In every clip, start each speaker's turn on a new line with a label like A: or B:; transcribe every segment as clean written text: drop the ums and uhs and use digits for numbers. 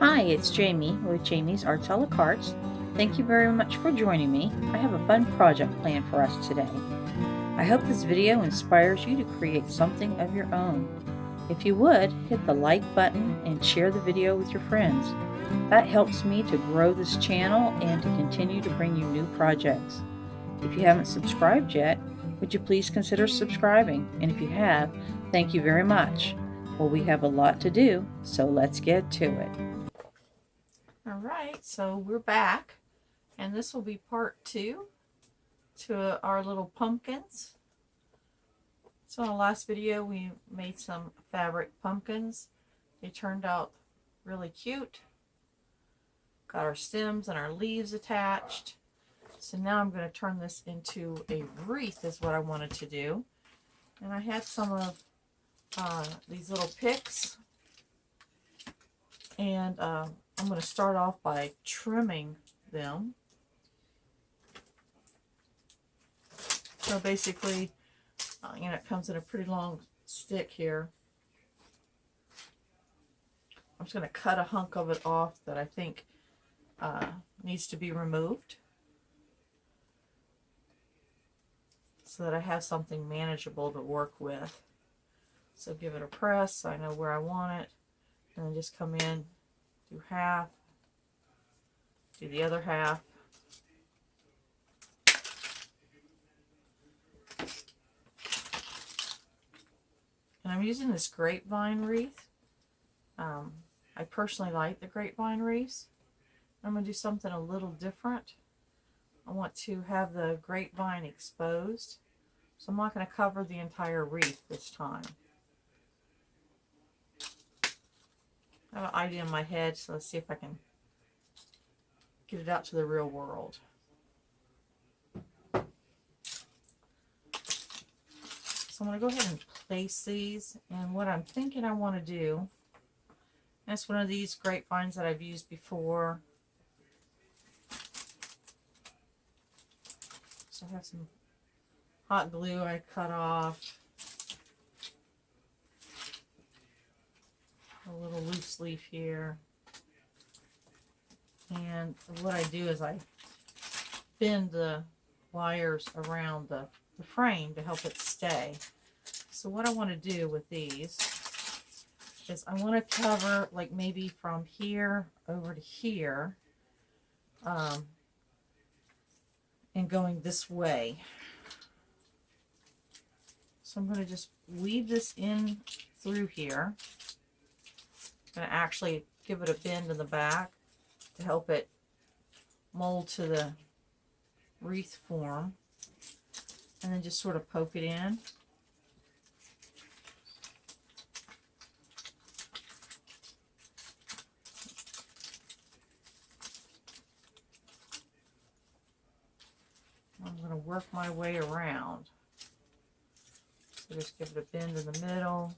A: Hi, it's Jamie with Jamie's Arts a la Cartes. Thank you very much for joining me. I have a fun project planned for us today. I hope this video inspires you to create something of your own. If you would, hit the like button and share the video with your friends. That helps me to grow this channel and to continue to bring you new projects. If you haven't subscribed yet, would you please consider subscribing? And if you have, thank you very much. Well, we have a lot to do, so let's get to it.
B: All right, so we're back, and this will be part 2 to our little pumpkins. So in the last video we made some fabric pumpkins. They turned out really cute. Got our stems and our leaves attached. So now I'm going to turn this into a wreath is what I wanted to do. And I had some of these little picks, and I'm going to start off by trimming them. So basically, it comes in a pretty long stick here. I'm just going to cut a hunk of it off that I think needs to be removed, so that I have something manageable to work with. So give it a press so I know where I want it, and then just come in, do half, do the other half. And I'm using this grapevine wreath. I personally like the grapevine wreaths. I'm going to do something a little different. I want to have the grapevine exposed, so I'm not going to cover the entire wreath this time. I have an idea in my head, so let's see if I can get it out to the real world. So I'm going to go ahead and place these, and what I'm thinking I want to do, that's one of these grapevines that I've used before. So I have some hot glue I cut off, a little loose leaf here, and what I do is I bend the wires around the frame to help it stay. So what I want to do with these is I want to cover like maybe from here over to here, and going this way. So I'm going to just weave this in through here. I'm going to actually give it a bend in the back to help it mold to the wreath form, and then just sort of poke it in. I'm going to work my way around. So just give it a bend in the middle.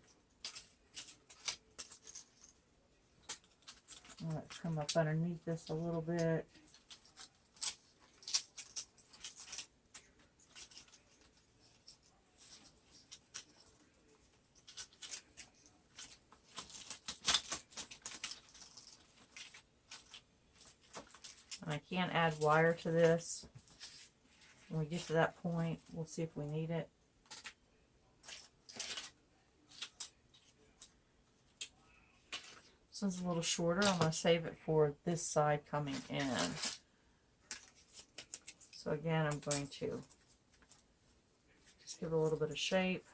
B: I'm going to come up underneath this a little bit. And I can add wire to this. When we get to that point, we'll see if we need it. This one's a little shorter. I'm going to save it for this side coming in. So again, I'm going to just give it a little bit of shape.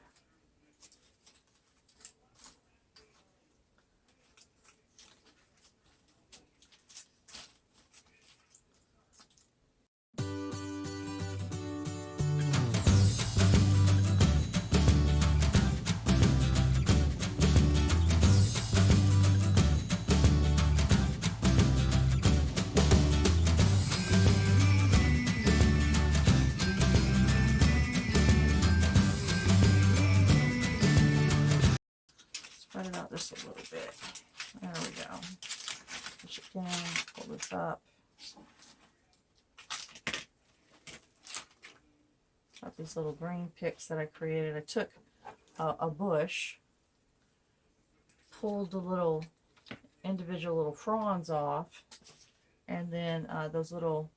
B: Spread it out just a little bit. There we go. Push it down, pull this up. Got these little green picks that I created. I took a bush, pulled the little individual little fronds off, and then those little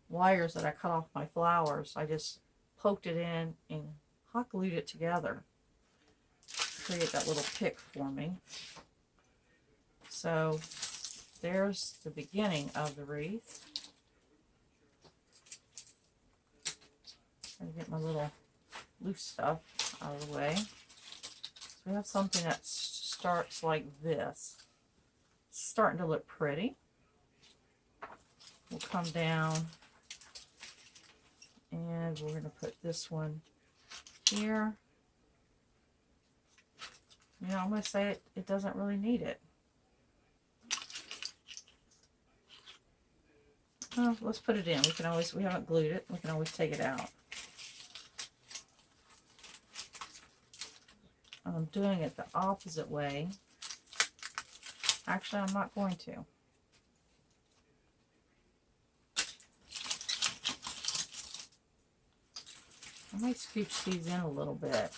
B: wires that I cut off my flowers, I just poked it in and hot glued it together to create that little pick for me. So there's the beginning of the wreath. Trying to get my little loose stuff out of the way. So we have something that starts like this. It's starting to look pretty. We'll come down and we're going to put this one here. You know, I'm going to say it doesn't really need it. Oh, let's put it in. We haven't glued it. We can always take it out. I'm doing it the opposite way. Actually, I'm not going to. I might scooch these in a little bit.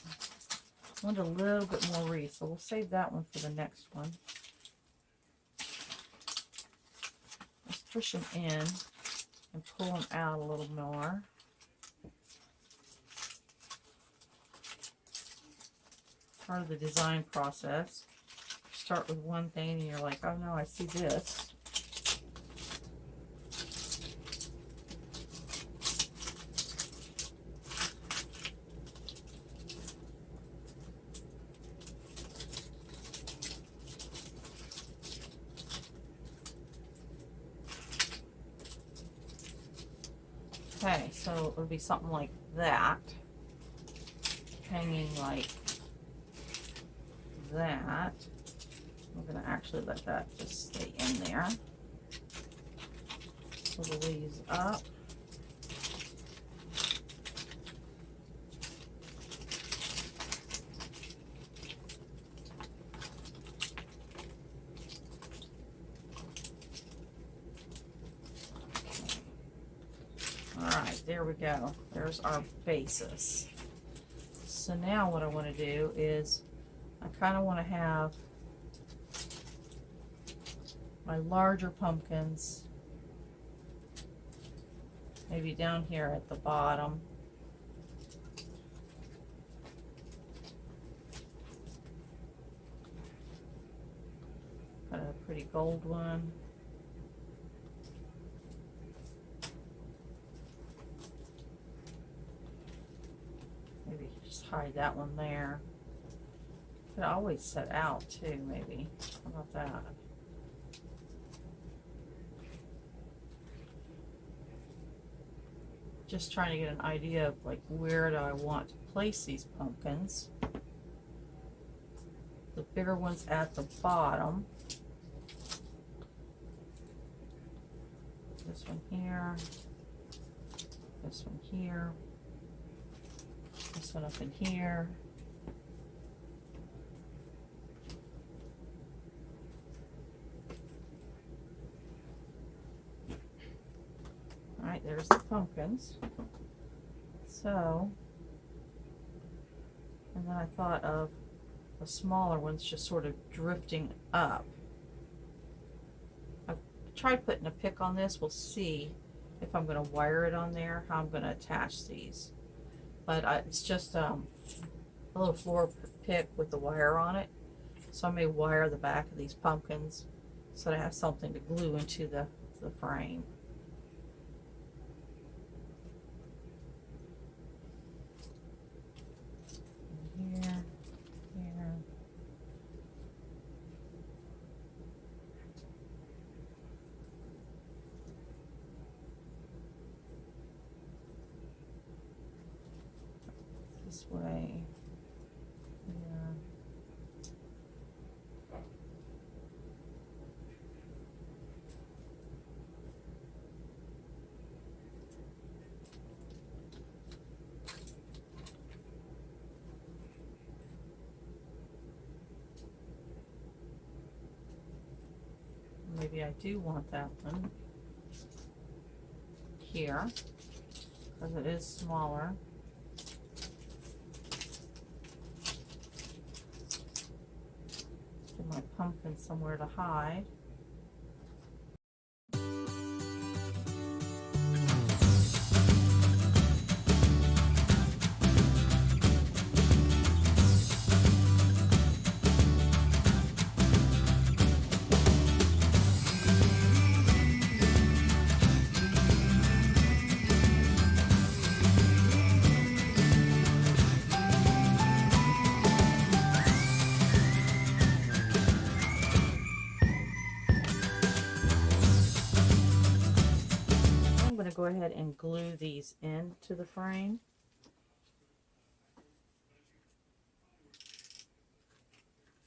B: I want a little bit more wreath, so we'll save that one for the next one. Let's push them in and pull them out a little more. Part of the design process. Start with one thing and you're like, oh no, I see this. Okay, so it'll be something like that, hanging like that. We're going to actually let that just stay in there. Pull the leaves up. Alright, there we go. There's our basis. So now what I want to do is I kind of want to have my larger pumpkins maybe down here at the bottom. Got a pretty gold one. Maybe just hide that one there. Could always set out too, maybe. How about that? Just trying to get an idea of like where do I want to place these pumpkins. The bigger ones at the bottom. This one here. This one here. This one up in here. Alright, there's the pumpkins. So, and then I thought of the smaller ones just sort of drifting up. I've tried putting a pick on this. We'll see if I'm going to wire it on there, how I'm going to attach these. But it's just a little floor pick with the wire on it. So I may wire the back of these pumpkins so that I have something to glue into the frame. Here, here. This way. Yeah. Maybe I do want that one here because it is smaller. Get my pumpkin somewhere to hide. go ahead and glue these into the frame.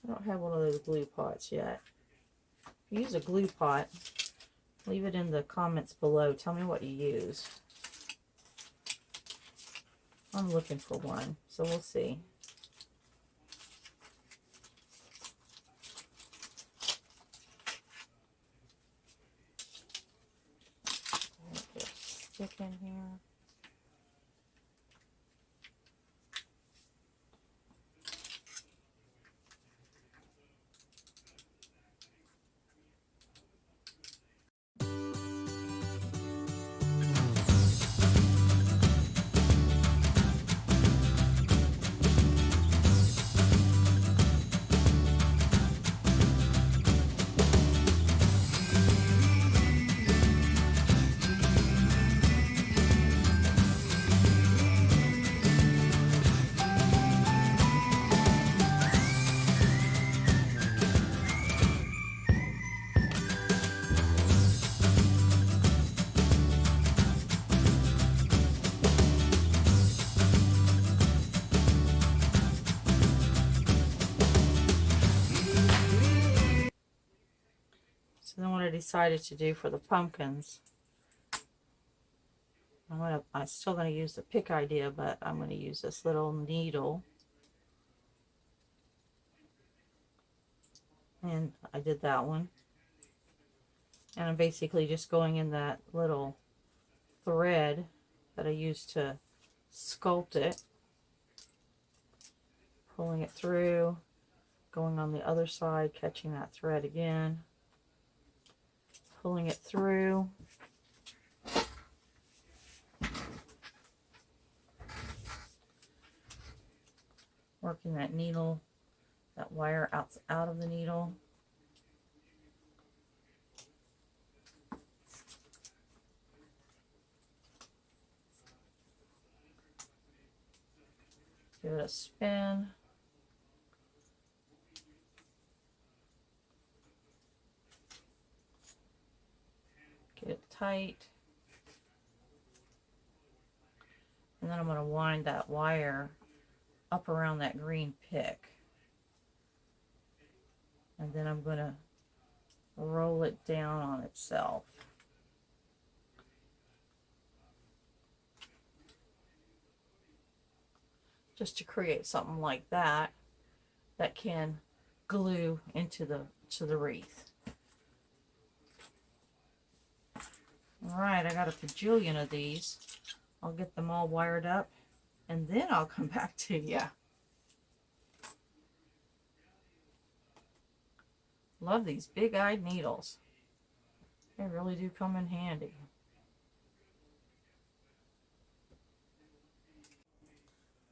B: I don't have one of those glue pots yet. If you use a glue pot, leave it in the comments below. Tell me what you use. I'm looking for one, so we'll see. Stick in here. So then what I decided to do for the pumpkins, I'm still gonna use the pick idea, but I'm gonna use this little needle. And I did that one. And I'm basically just going in that little thread that I used to sculpt it, pulling it through, going on the other side, catching that thread again, pulling it through, working that needle, that wire out of the needle. Give it a spin. Get it tight. And then I'm going to wind that wire up around that green pick. And then I'm going to roll it down on itself. Just to create something like that that can glue into the wreath. Alright, I got a bajillion of these. I'll get them all wired up and then I'll come back to you. Love these big-eyed needles. They really do come in handy.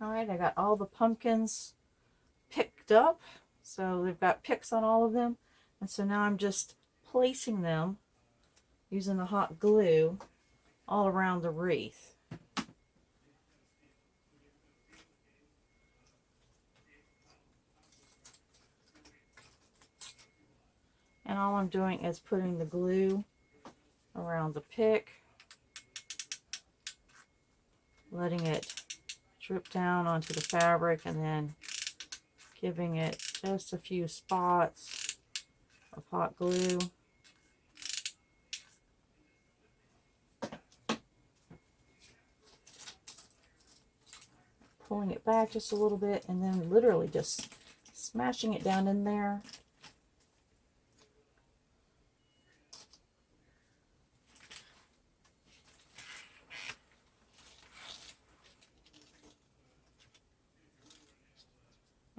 B: Alright, I got all the pumpkins picked up. So they've got picks on all of them. And so now I'm just placing them using the hot glue all around the wreath. And all I'm doing is putting the glue around the pick, letting it drip down onto the fabric, and then giving it just a few spots of hot glue. Pulling it back just a little bit, and then literally just smashing it down in there.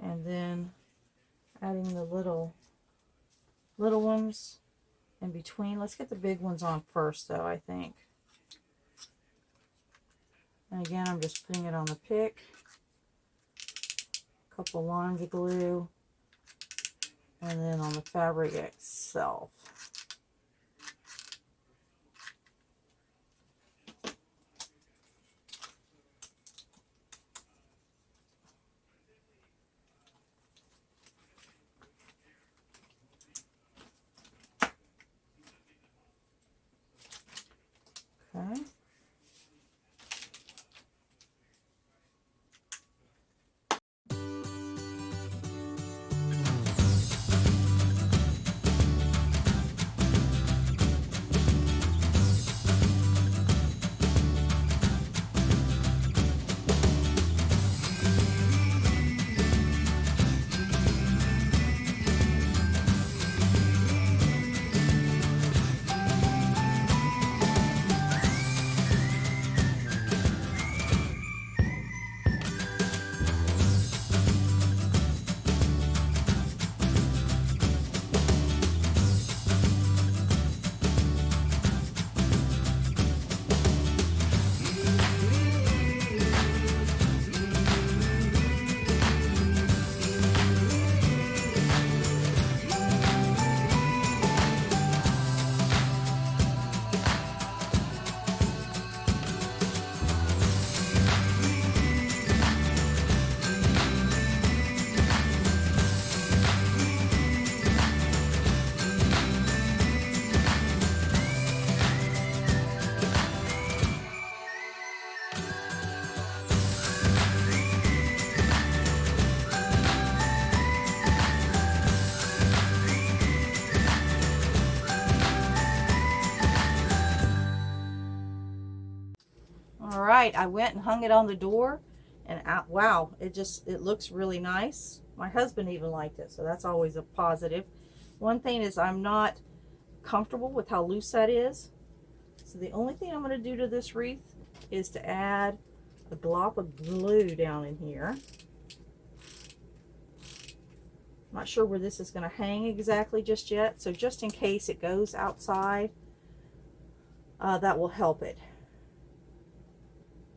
B: And then adding the little ones in between. Let's get the big ones on first though, I think. And again, I'm just putting it on the pick. A couple lines of glue. And then on the fabric itself. Okay. light, I went and hung it on the door, and wow, it looks really nice. My husband even liked it, so that's always a positive. One thing is I'm not comfortable with how loose that is. So the only thing I'm going to do to this wreath is to add a glop of glue down in here. I'm not sure where this is going to hang exactly just yet, so just in case it goes outside, that will help it.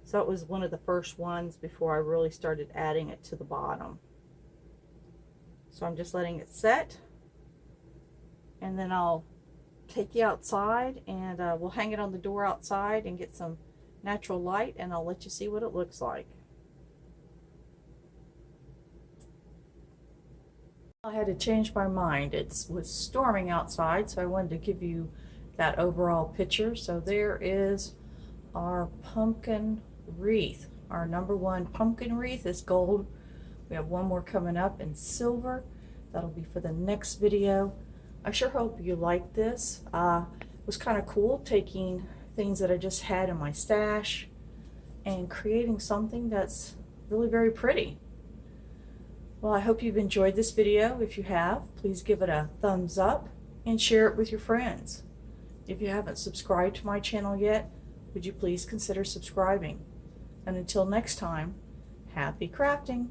B: So it was one of the first ones before I really started adding it to the bottom. So I'm just letting it set, and then I'll take you outside, and we'll hang it on the door outside and get some natural light, and I'll let you see what it looks like. I had to change my mind. It was storming outside, so I wanted to give you that overall picture. So there is our pumpkin wreath. Our #1 pumpkin wreath is gold. We have one more coming up in silver. That'll be for the next video. I sure hope you like this. It was kind of cool taking things that I just had in my stash and creating something that's really very pretty. Well, I hope you've enjoyed this video. If you have, please give it a thumbs up and share it with your friends. If you haven't subscribed to my channel yet, would you please consider subscribing? And until next time, happy crafting!